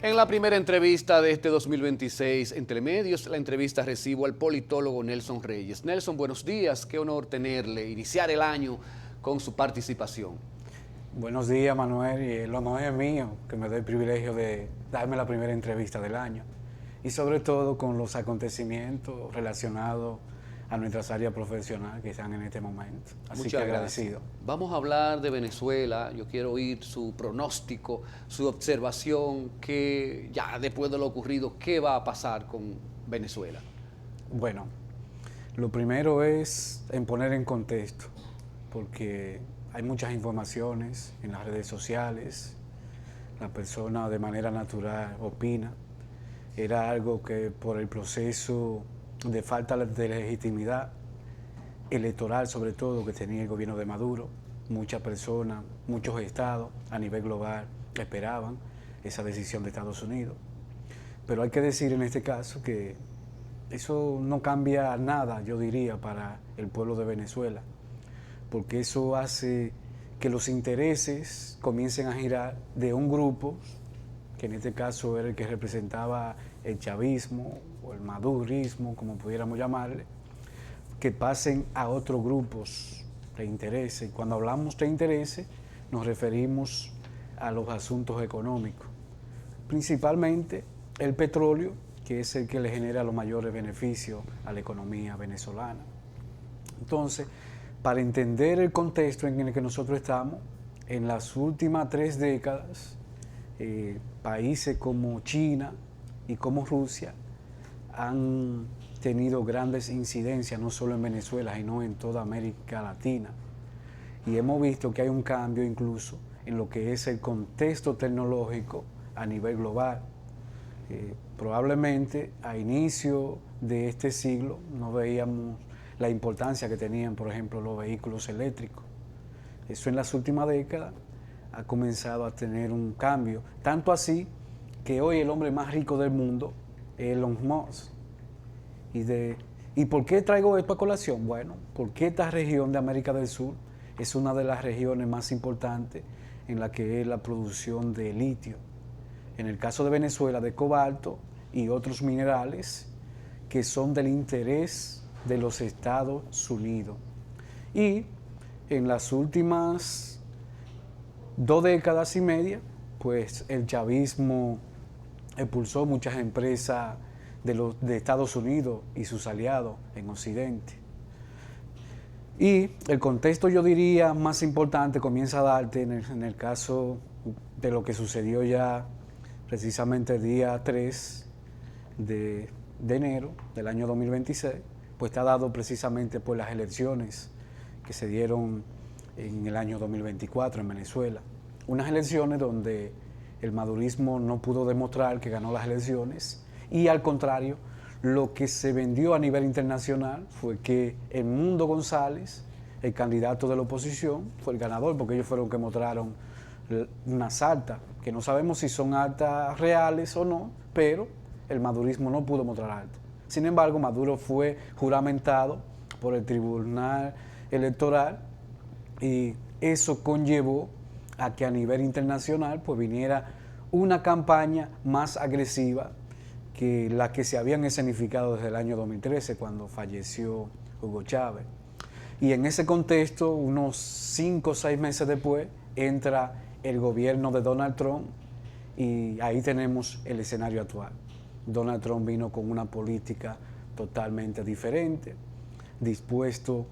En la primera entrevista de este 2026 en Telemedios, la entrevista recibo al politólogo Nelson Reyes. Nelson, buenos días, qué honor tenerle, iniciar el año con su participación. Buenos días, Manuel, y el honor es mío que me dé el privilegio de darme la primera entrevista del año y sobre todo con los acontecimientos relacionados a nuestras áreas profesionales que están en este momento. Así Muchas que gracias. agradecido. Vamos a hablar de Venezuela. Yo quiero oír su pronóstico, su observación, que ya después de lo ocurrido, ¿qué va a pasar con Venezuela? Bueno, lo primero es en poner en contexto, porque hay muchas informaciones en las redes sociales, la persona de manera natural opina. Era algo que por el proceso de falta de legitimidad electoral, sobre todo, que tenía el gobierno de Maduro, muchas personas, muchos estados a nivel global esperaban esa decisión de Estados Unidos. Pero hay que decir en este caso que eso no cambia nada, yo diría, para el pueblo de Venezuela, porque eso hace que los intereses comiencen a girar de un grupo, que en este caso era el que representaba el chavismo o el madurismo, como pudiéramos llamarle, que pasen a otros grupos de intereses. Y cuando hablamos de intereses, nos referimos a los asuntos económicos, principalmente el petróleo, que es el que le genera los mayores beneficios a la economía venezolana. Entonces, para entender el contexto en el que nosotros estamos, en las últimas 3 décadas, países como China y como Rusia han tenido grandes incidencias, no solo en Venezuela, sino en toda América Latina. Y hemos visto que hay un cambio incluso en lo que es el contexto tecnológico a nivel global. Probablemente a inicio de este siglo no veíamos la importancia que tenían, por ejemplo, los vehículos eléctricos. Eso en las últimas décadas ha comenzado a tener un cambio, tanto así que hoy el hombre más rico del mundo es Elon Musk. ¿Y por qué traigo esto a colación? Bueno, porque esta región de América del Sur es una de las regiones más importantes en la que es la producción de litio. En el caso de Venezuela, de cobalto y otros minerales que son del interés de los Estados Unidos. Y en las últimas 2 décadas y media, pues el chavismo expulsó muchas empresas de Estados Unidos y sus aliados en Occidente. Y el contexto, yo diría, más importante comienza a darte en el caso de lo que sucedió ya precisamente el día 3 de enero del año 2026, pues está dado precisamente por las elecciones que se dieron en el año 2024 en Venezuela. Unas elecciones donde el madurismo no pudo demostrar que ganó las elecciones y al contrario, lo que se vendió a nivel internacional fue que Edmundo González, el candidato de la oposición, fue el ganador, porque ellos fueron los que mostraron unas actas, que no sabemos si son actas reales o no, pero el madurismo no pudo mostrar actas. Sin embargo, Maduro fue juramentado por el Tribunal Electoral y eso conllevó a que a nivel internacional pues viniera una campaña más agresiva que la que se habían escenificado desde el año 2013 cuando falleció Hugo Chávez. Y en ese contexto, unos 5 o 6 meses después, entra el gobierno de Donald Trump y ahí tenemos el escenario actual. Donald Trump vino con una política totalmente diferente, dispuesto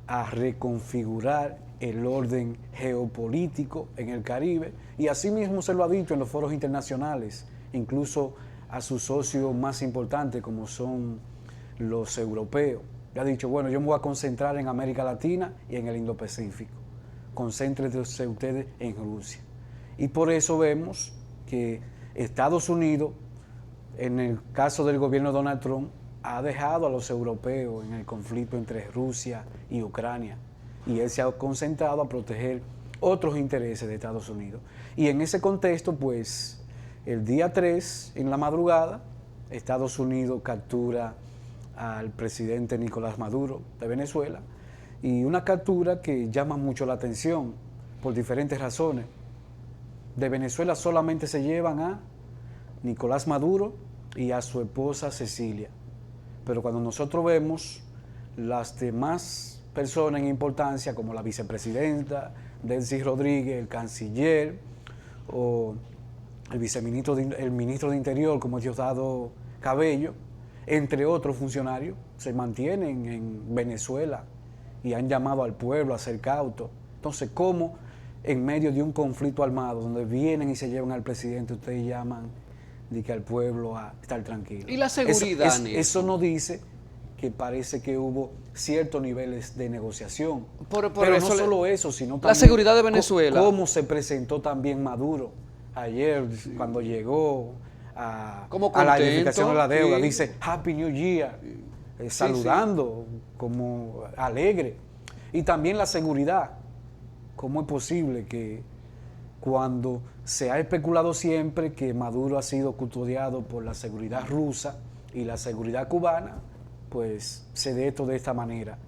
a reconfigurar el orden geopolítico en el Caribe y asimismo se lo ha dicho en los foros internacionales, incluso a sus socios más importantes como son los europeos. Le ha dicho, bueno, yo me voy a concentrar en América Latina y en el Indo-Pacífico. Concéntrense ustedes en Rusia. Y por eso vemos que Estados Unidos, en el caso del gobierno de Donald Trump, ha dejado a los europeos en el conflicto entre Rusia y Ucrania. Y él se ha concentrado a proteger otros intereses de Estados Unidos. Y en ese contexto, pues, el día 3, en la madrugada, Estados Unidos captura al presidente Nicolás Maduro de Venezuela, y una captura que llama mucho la atención por diferentes razones. De Venezuela solamente se llevan a Nicolás Maduro y a su esposa Cecilia. Pero cuando nosotros vemos las demás personas en importancia, como la vicepresidenta Delcy Rodríguez, el canciller o el ministro de Interior como Diosdado Cabello, entre otros funcionarios, se mantienen en Venezuela y han llamado al pueblo a ser cauto. Entonces, ¿cómo en medio de un conflicto armado donde vienen y se llevan al presidente, ustedes llaman de que al pueblo a estar tranquilo? ¿Y la seguridad, eso no dice que parece que hubo ciertos niveles de negociación. Pero no solo eso, sino también la seguridad de Venezuela. Cómo se presentó también Maduro ayer cuando llegó a la edificación de la deuda. Dice Happy New Year, saludando como alegre. Y también la seguridad. ¿Cómo es posible que cuando se ha especulado siempre que Maduro ha sido custodiado por la seguridad rusa y la seguridad cubana, pues se dé esto de esta manera?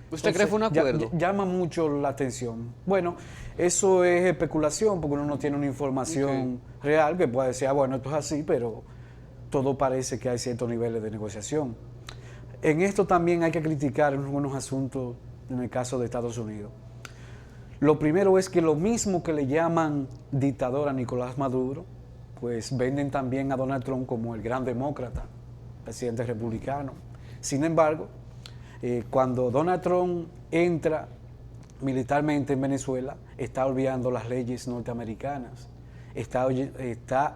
¿Usted cree que fue un acuerdo? Llama mucho la atención. Bueno, eso es especulación porque uno no tiene una información real que pueda decir, bueno, esto es así, pero todo parece que hay ciertos niveles de negociación. En esto también hay que criticar algunos asuntos en el caso de Estados Unidos. Lo primero es que lo mismo que le llaman dictador a Nicolás Maduro, pues venden también a Donald Trump como el gran demócrata, presidente republicano. Sin embargo, cuando Donald Trump entra militarmente en Venezuela, está obviando las leyes norteamericanas, está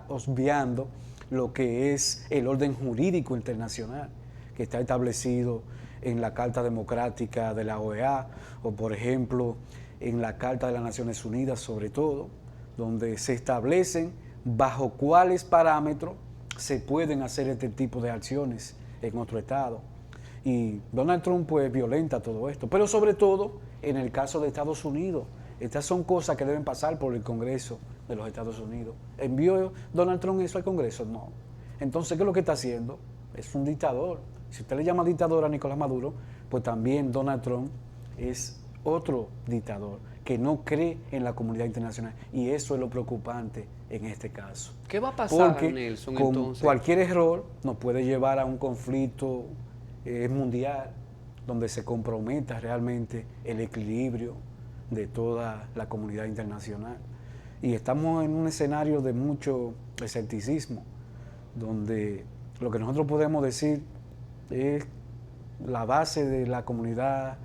obviando lo que es el orden jurídico internacional, que está establecido en la Carta Democrática de la OEA, o por ejemplo, en la Carta de las Naciones Unidas, sobre todo, donde se establecen bajo cuáles parámetros se pueden hacer este tipo de acciones en otro estado. Y Donald Trump pues violenta todo esto, pero sobre todo en el caso de Estados Unidos. Estas son cosas que deben pasar por el Congreso de los Estados Unidos. ¿Envió Donald Trump eso al Congreso? No. Entonces, ¿qué es lo que está haciendo? Es un dictador. Si usted le llama dictador a Nicolás Maduro, pues también Donald Trump es otro dictador que no cree en la comunidad internacional. Y eso es lo preocupante en este caso. ¿Qué va a pasar, porque Nelson, con entonces? Cualquier error nos puede llevar a un conflicto mundial donde se comprometa realmente el equilibrio de toda la comunidad internacional. Y estamos en un escenario de mucho escepticismo, donde lo que nosotros podemos decir es la base de la comunidad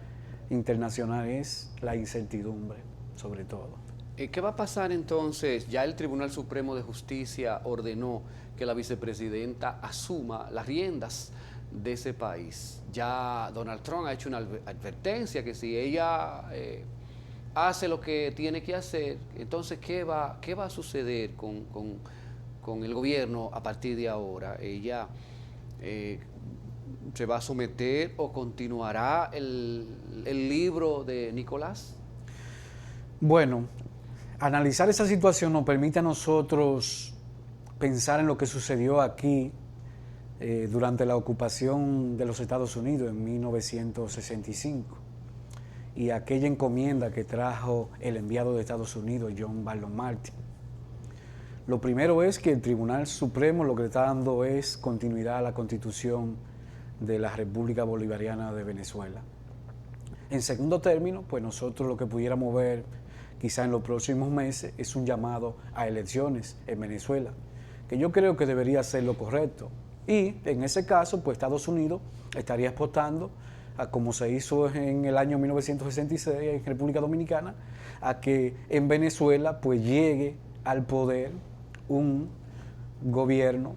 internacional es la incertidumbre, sobre todo. ¿Qué va a pasar entonces? Ya el Tribunal Supremo de Justicia ordenó que la vicepresidenta asuma las riendas de ese país. Ya Donald Trump ha hecho una advertencia que si ella hace lo que tiene que hacer, entonces ¿qué va a suceder con el gobierno a partir de ahora? Ella ¿se va a someter o continuará el libro de Nicolás? Bueno, analizar esa situación nos permite a nosotros pensar en lo que sucedió aquí durante la ocupación de los Estados Unidos en 1965 y aquella encomienda que trajo el enviado de Estados Unidos, John Barlow Martin. Lo primero es que el Tribunal Supremo lo que está dando es continuidad a la Constitución de la República Bolivariana de Venezuela. En segundo término, pues nosotros lo que pudiéramos ver quizá en los próximos meses es un llamado a elecciones en Venezuela, que yo creo que debería ser lo correcto. Y en ese caso, pues Estados Unidos estaría apostando, como se hizo en el año 1966 en República Dominicana, a que en Venezuela pues llegue al poder un gobierno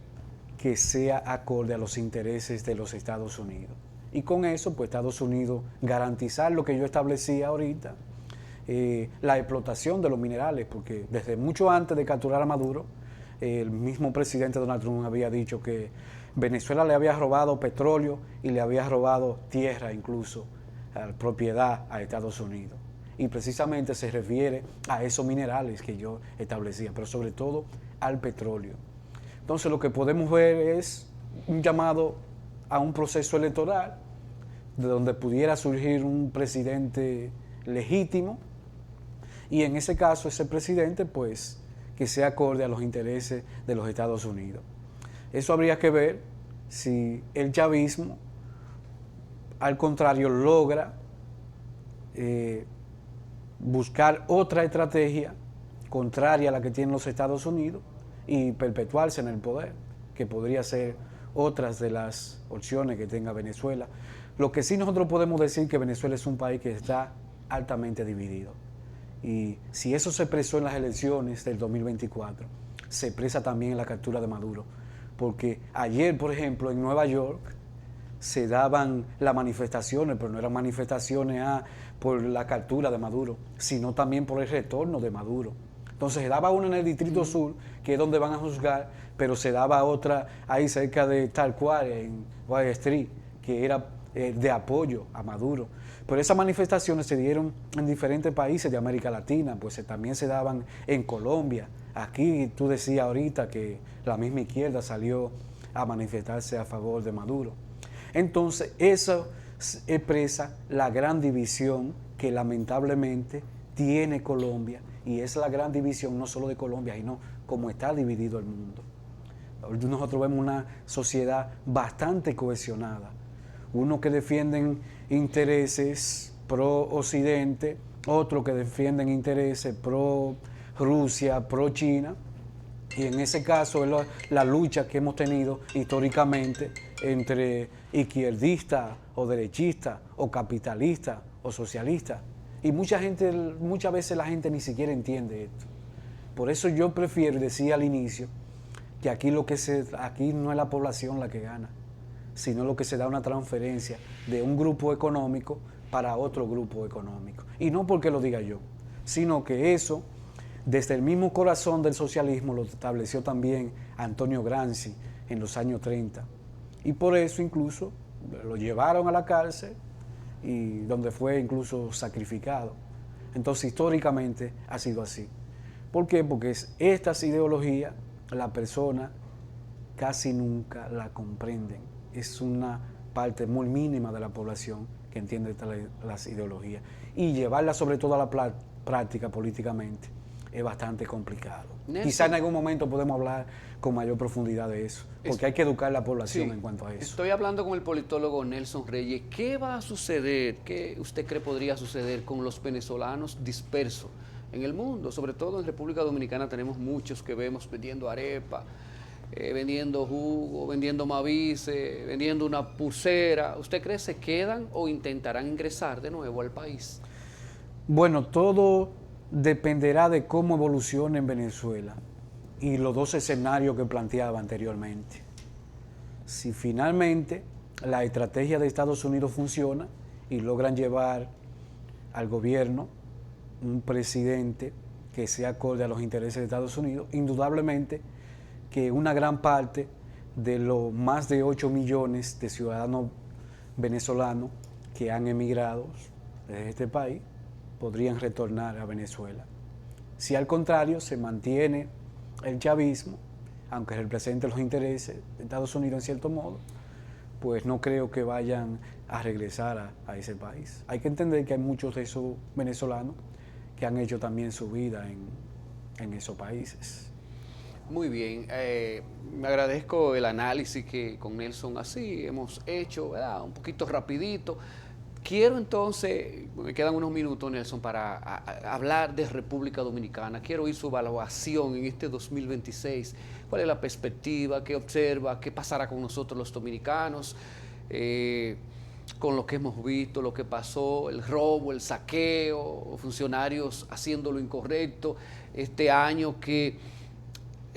que sea acorde a los intereses de los Estados Unidos. Y con eso, pues Estados Unidos garantizar lo que yo establecía ahorita, la explotación de los minerales, porque desde mucho antes de capturar a Maduro, el mismo presidente Donald Trump había dicho que Venezuela le había robado petróleo y le había robado tierra incluso, propiedad a Estados Unidos. Y precisamente se refiere a esos minerales que yo establecía, pero sobre todo al petróleo. Entonces lo que podemos ver es un llamado a un proceso electoral de donde pudiera surgir un presidente legítimo y en ese caso ese presidente pues que sea acorde a los intereses de los Estados Unidos. Eso habría que ver si el chavismo, al contrario, logra buscar otra estrategia contraria a la que tienen los Estados Unidos y perpetuarse en el poder, que podría ser otras de las opciones que tenga Venezuela. Lo que sí nosotros podemos decir que Venezuela es un país que está altamente dividido. Y si eso se expresó en las elecciones del 2024, se expresa también en la captura de Maduro. Porque ayer, por ejemplo, en Nueva York se daban las manifestaciones, pero no eran manifestaciones por la captura de Maduro, sino también por el retorno de Maduro. Entonces se daba una en el Distrito Sur, que es donde van a juzgar, pero se daba otra ahí cerca de Tal Cual, en Wall Street, que era de apoyo a Maduro. Pero esas manifestaciones se dieron en diferentes países de América Latina, pues también se daban en Colombia. Aquí tú decías ahorita que la misma izquierda salió a manifestarse a favor de Maduro. Entonces eso expresa la gran división que lamentablemente tiene Colombia, y es la gran división no solo de Colombia, sino como está dividido el mundo. Nosotros vemos una sociedad bastante cohesionada, unos que defienden intereses pro Occidente, otros que defienden intereses pro Rusia, pro China, y en ese caso es la lucha que hemos tenido históricamente entre izquierdistas o derechistas o capitalistas o socialistas. Y muchas veces la gente ni siquiera entiende esto. Por eso yo prefiero, decía al inicio, que aquí no es la población la que gana, sino lo que se da una transferencia de un grupo económico para otro grupo económico. Y no porque lo diga yo, sino que eso, desde el mismo corazón del socialismo, lo estableció también Antonio Gramsci en los años 30. Y por eso incluso lo llevaron a la cárcel, y donde fue incluso sacrificado. Entonces históricamente ha sido así. ¿Por qué? Porque estas ideologías la persona casi nunca la comprenden. Es una parte muy mínima de la población que entiende las ideologías. Y llevarlas sobre todo a la práctica políticamente es bastante complicado. Nelson, quizá en algún momento podemos hablar con mayor profundidad de eso, porque hay que educar a la población en cuanto a eso. Estoy hablando con el politólogo Nelson Reyes. ¿Qué va a suceder? ¿Qué usted cree podría suceder con los venezolanos dispersos en el mundo? Sobre todo en República Dominicana tenemos muchos que vemos vendiendo arepa, vendiendo jugo, vendiendo mavice, vendiendo una pulsera. ¿Usted cree se quedan o intentarán ingresar de nuevo al país? Bueno, todo dependerá de cómo evolucione en Venezuela y los dos escenarios que planteaba anteriormente. Si finalmente la estrategia de Estados Unidos funciona y logran llevar al gobierno un presidente que sea acorde a los intereses de Estados Unidos, indudablemente que una gran parte de los más de 8 millones de ciudadanos venezolanos que han emigrado de este país podrían retornar a Venezuela. Si al contrario se mantiene el chavismo, aunque represente los intereses de Estados Unidos en cierto modo, pues no creo que vayan a regresar a ese país. Hay que entender que hay muchos de esos venezolanos que han hecho también su vida en esos países. Muy bien, me agradezco el análisis que con Nelson así hemos hecho, ¿verdad? Un poquito rapidito. Quiero entonces, me quedan unos minutos, Nelson, para hablar de República Dominicana. Quiero oír su evaluación en este 2026. ¿Cuál es la perspectiva? ¿Qué observa? ¿Qué pasará con nosotros los dominicanos? Con lo que hemos visto, lo que pasó, el robo, el saqueo, funcionarios haciendo lo incorrecto. Este año que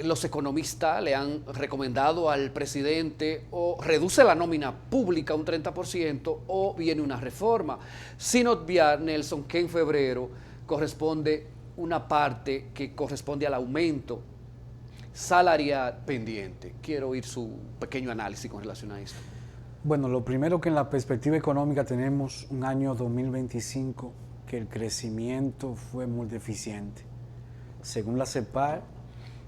los economistas le han recomendado al presidente o reduce la nómina pública un 30% o viene una reforma, sin obviar, Nelson, que en febrero corresponde una parte que corresponde al aumento salarial pendiente. Quiero oír su pequeño análisis con relación a esto. Bueno, lo primero que en la perspectiva económica tenemos un año 2025 que el crecimiento fue muy deficiente. Según la CEPAL,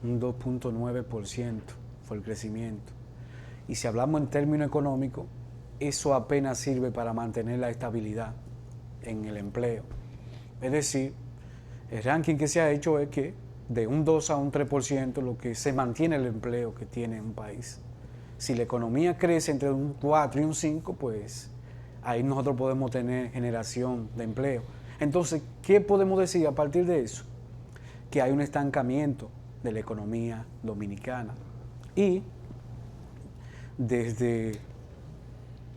un 2.9% fue el crecimiento. Y si hablamos en términos económicos, eso apenas sirve para mantener la estabilidad en el empleo. Es decir, el ranking que se ha hecho es que de un 2 a un 3% lo que se mantiene el empleo que tiene un país. Si la economía crece entre un 4 y un 5, pues ahí nosotros podemos tener generación de empleo. Entonces, ¿qué podemos decir a partir de eso? Que hay un estancamiento de la economía dominicana. Y desde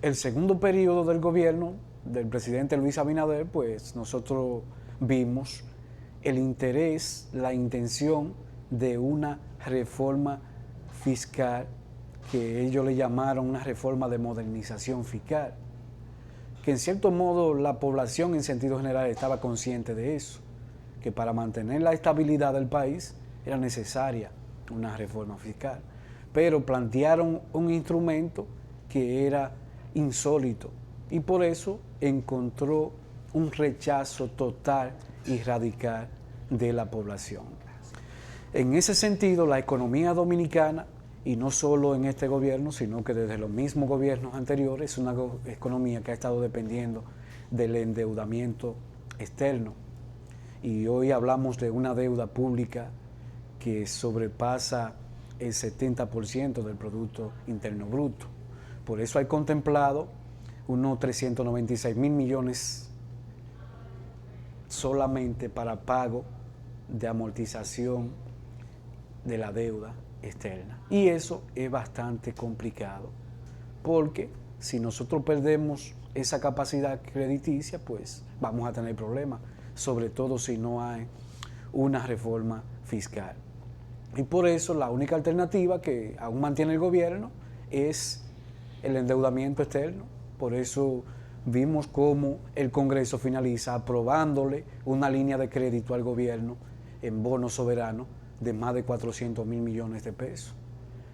el segundo periodo del gobierno del presidente Luis Abinader, pues nosotros vimos el interés, la intención de una reforma fiscal que ellos le llamaron una reforma de modernización fiscal, que en cierto modo la población en sentido general estaba consciente de eso, que para mantener la estabilidad del país era necesaria una reforma fiscal, pero plantearon un instrumento que era insólito y por eso encontró un rechazo total y radical de la población. En ese sentido, la economía dominicana, y no solo en este gobierno, sino que desde los mismos gobiernos anteriores, es una economía que ha estado dependiendo del endeudamiento externo. Y hoy hablamos de una deuda pública que sobrepasa el 70% del Producto Interno Bruto. Por eso hay contemplado unos 396,000 millones solamente para pago de amortización de la deuda externa. Y eso es bastante complicado, porque si nosotros perdemos esa capacidad crediticia, pues vamos a tener problemas, sobre todo si no hay una reforma fiscal. Y por eso la única alternativa que aún mantiene el gobierno es el endeudamiento externo. Por eso vimos cómo el Congreso finaliza aprobándole una línea de crédito al gobierno en bonos soberanos de más de 400,000 millones de pesos.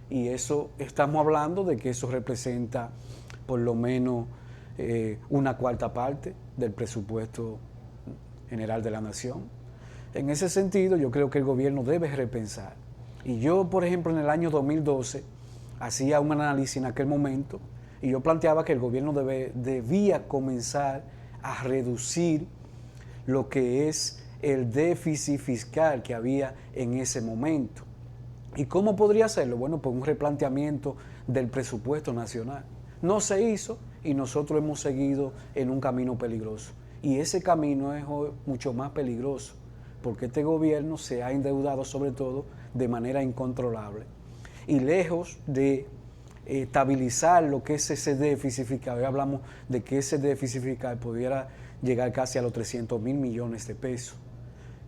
Y eso, estamos hablando de que eso representa por lo menos una cuarta parte del presupuesto general de la nación. En ese sentido, yo creo que el gobierno debe repensar. Y yo, por ejemplo, en el año 2012, hacía un análisis en aquel momento y yo planteaba que el gobierno debía comenzar a reducir lo que es el déficit fiscal que había en ese momento. ¿Y cómo podría hacerlo? Bueno, pues un replanteamiento del presupuesto nacional. No se hizo y nosotros hemos seguido en un camino peligroso. Y ese camino es hoy mucho más peligroso, porque este gobierno se ha endeudado sobre todo de manera incontrolable. Y lejos de estabilizar lo que es ese déficit fiscal, hoy hablamos de que ese déficit fiscal pudiera llegar casi a los 300,000 millones de pesos.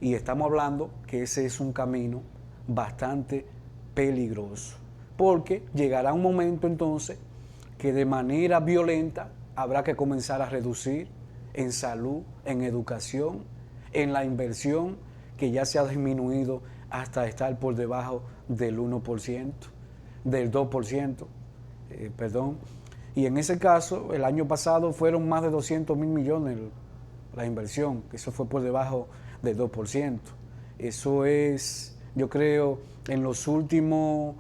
Y estamos hablando que ese es un camino bastante peligroso, porque llegará un momento entonces que de manera violenta habrá que comenzar a reducir en salud, en educación, en la inversión, que ya se ha disminuido hasta estar por debajo del 1%, del 2%, perdón. Y en ese caso, el año pasado fueron más de 200,000 millones la inversión, que eso fue por debajo del 2%. Eso es, yo creo, en los últimos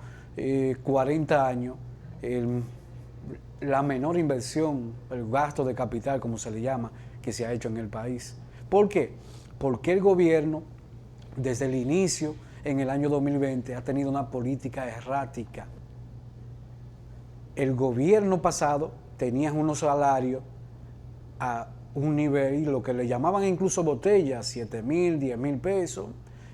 40 años, la menor inversión, el gasto de capital, como se le llama, que se ha hecho en el país. ¿Por qué? Porque el gobierno, desde el inicio, en el año 2020, ha tenido una política errática. El gobierno pasado tenía unos salarios a un nivel, lo que le llamaban incluso botellas, 7,000, 10,000 pesos,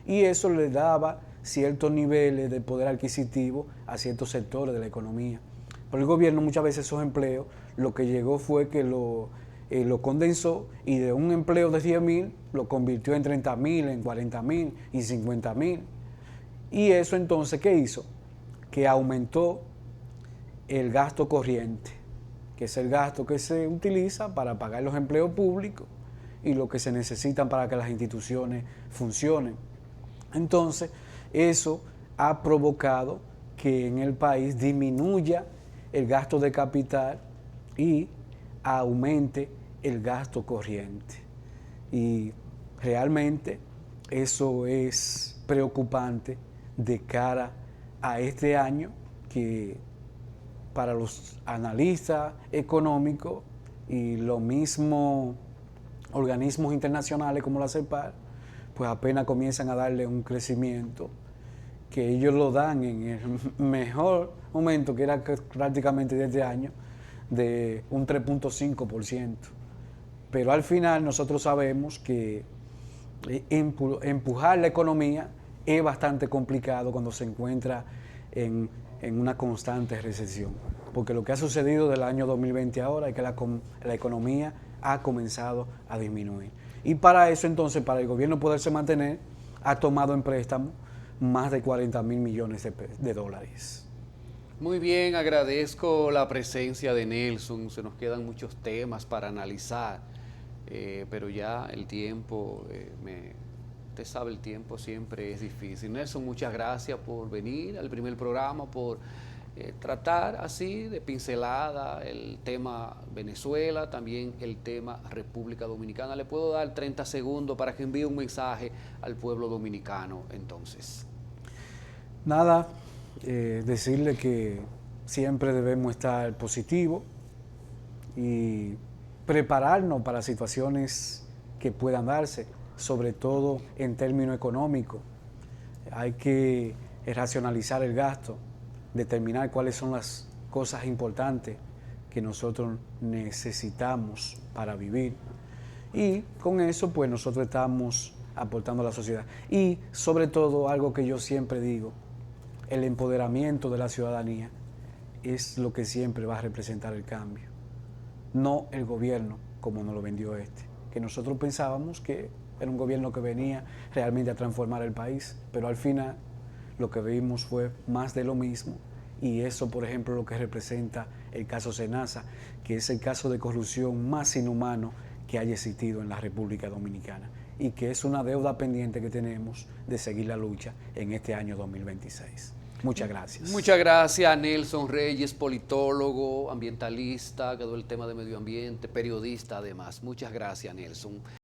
y eso le daba ciertos niveles de poder adquisitivo a ciertos sectores de la economía. Pero el gobierno muchas veces esos empleos, lo que llegó fue que lo condensó y de un empleo de 10,000 lo convirtió en 30,000, en 40,000 y 50,000. Y eso entonces, ¿qué hizo? Que aumentó el gasto corriente, que es el gasto que se utiliza para pagar los empleos públicos y lo que se necesitan para que las instituciones funcionen. Entonces, eso ha provocado que en el país disminuya el gasto de capital y aumente el gasto corriente. Y realmente eso es preocupante de cara a este año, que para los analistas económicos y los mismos organismos internacionales como la CEPAL, pues apenas comienzan a darle un crecimiento que ellos lo dan en el mejor momento, que era prácticamente de este año, de un 3.5%. Pero al final nosotros sabemos que empujar la economía es bastante complicado cuando se encuentra en una constante recesión. Porque lo que ha sucedido del año 2020 ahora es que la economía ha comenzado a disminuir. Y para eso entonces, para el gobierno poderse mantener, ha tomado en préstamo más de 40.000 millones de dólares. Muy bien, agradezco la presencia de Nelson. Se nos quedan muchos temas para analizar, pero ya el tiempo, usted sabe, el tiempo siempre es difícil. Nelson, muchas gracias por venir al primer programa, por tratar así de pincelada el tema Venezuela, también el tema República Dominicana. Le puedo dar 30 segundos para que envíe un mensaje al pueblo dominicano entonces. Nada, decirle que siempre debemos estar positivos y prepararnos para situaciones que puedan darse, sobre todo en términos económicos. Hay que racionalizar el gasto, determinar cuáles son las cosas importantes que nosotros necesitamos para vivir. Y con eso, pues nosotros estamos aportando a la sociedad. Y sobre todo, algo que yo siempre digo, el empoderamiento de la ciudadanía es lo que siempre va a representar el cambio. No el gobierno como nos lo vendió que nosotros pensábamos que era un gobierno que venía realmente a transformar el país, pero al final lo que vimos fue más de lo mismo, y eso, por ejemplo, lo que representa el caso Senasa, que es el caso de corrupción más inhumano que haya existido en la República Dominicana, y que es una deuda pendiente que tenemos de seguir la lucha en este año 2026. Muchas gracias. Muchas gracias, Nelson Reyes, politólogo, ambientalista, que dio el tema de medio ambiente, periodista además. Muchas gracias, Nelson.